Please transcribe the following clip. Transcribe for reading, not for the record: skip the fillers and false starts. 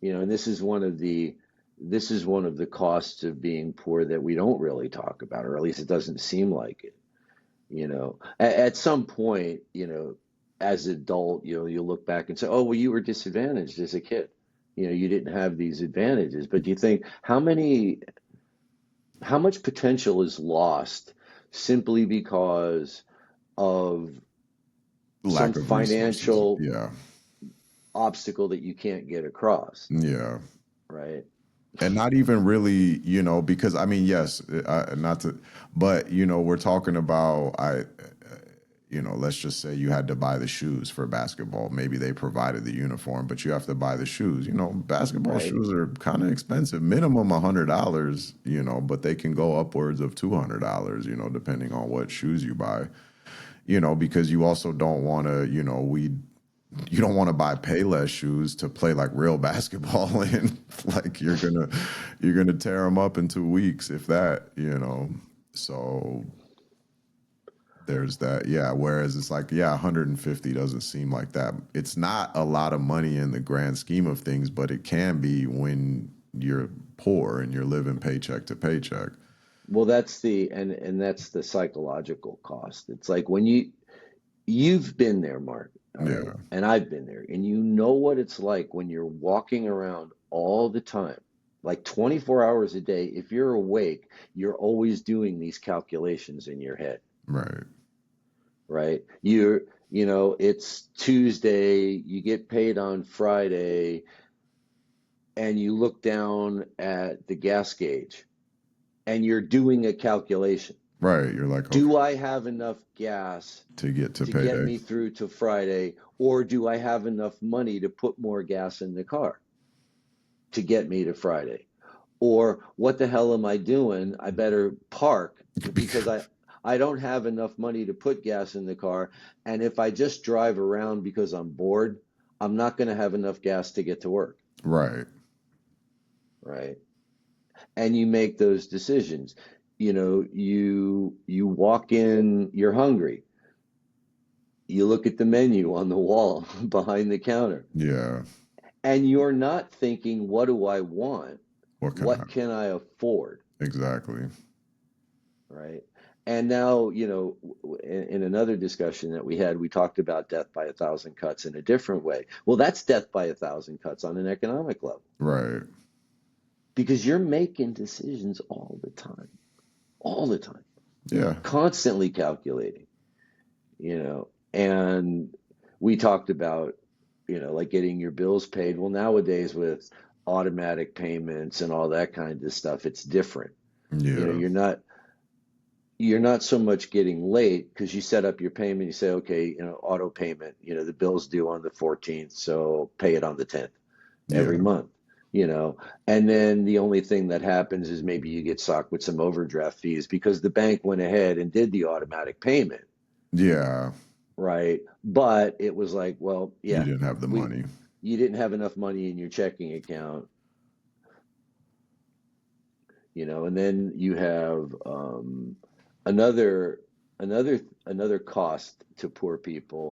And this is one of the costs of being poor that we don't really talk about, or at least it doesn't seem like it. At some point, as an adult, you look back and say, oh, well, you were disadvantaged as a kid. You didn't have these advantages. But do you think how much potential is lost simply because of some Lack of resources. financial Yeah. obstacle that you can't get across, Yeah. right? And not even really, because I mean, yes, not to, but we're talking about let's just say you had to buy the shoes for basketball. Maybe they provided the uniform, but you have to buy the shoes. Basketball Right. shoes are kind of expensive, minimum $100. But they can go upwards of $200. Depending on what shoes you buy. Because you also don't want to, you don't want to buy Payless shoes to play like real basketball in. Like you're gonna tear them up in 2 weeks, if that. So there's that. Yeah. Whereas it's like, yeah, 150 doesn't seem like that. It's not a lot of money in the grand scheme of things, but it can be when you're poor and you're living paycheck to paycheck. Well, that's the psychological cost. It's like when you've been there, Mark, all right, Yeah. and I've been there, and you know what it's like when you're walking around all the time, like 24 hours a day. If you're awake, you're always doing these calculations in your head, Right. right? It's Tuesday, you get paid on Friday, and you look down at the gas gauge and you're doing a calculation. Right. You're like, okay, Do I have enough gas to get to to get payday. me through to Friday, or do I have enough money to put more gas in the car to get me to Friday? Or what the hell am I doing? I better park because I don't have enough money to put gas in the car. And if I just drive around because I'm bored, I'm not going to have enough gas to get to work, Right. right? And you make those decisions. You walk in, you're hungry. You look at the menu on the wall behind the counter, Yeah. and you're not thinking, what do I want? What can I? What can I afford? Exactly. Right. And now, in another discussion that we had, we talked about death by a thousand cuts in a different way. Well, that's death by a thousand cuts on an economic level Right. because you're making decisions all the time, Yeah. constantly calculating, and we talked about, like getting your bills paid. Well, nowadays with automatic payments and all that kind of stuff, it's different. You know, Yeah. you're not so much getting late because you set up your payment. You say, okay, auto payment, the bill's due on the 14th, so pay it on the 10th every Yeah. month, you know. And then the only thing that happens is maybe you get socked with some overdraft fees because the bank went ahead and did the automatic payment, Yeah. right? But it was like, well, You yeah, didn't have the we money. you didn't have enough money in your checking account, and then you have another another cost to poor people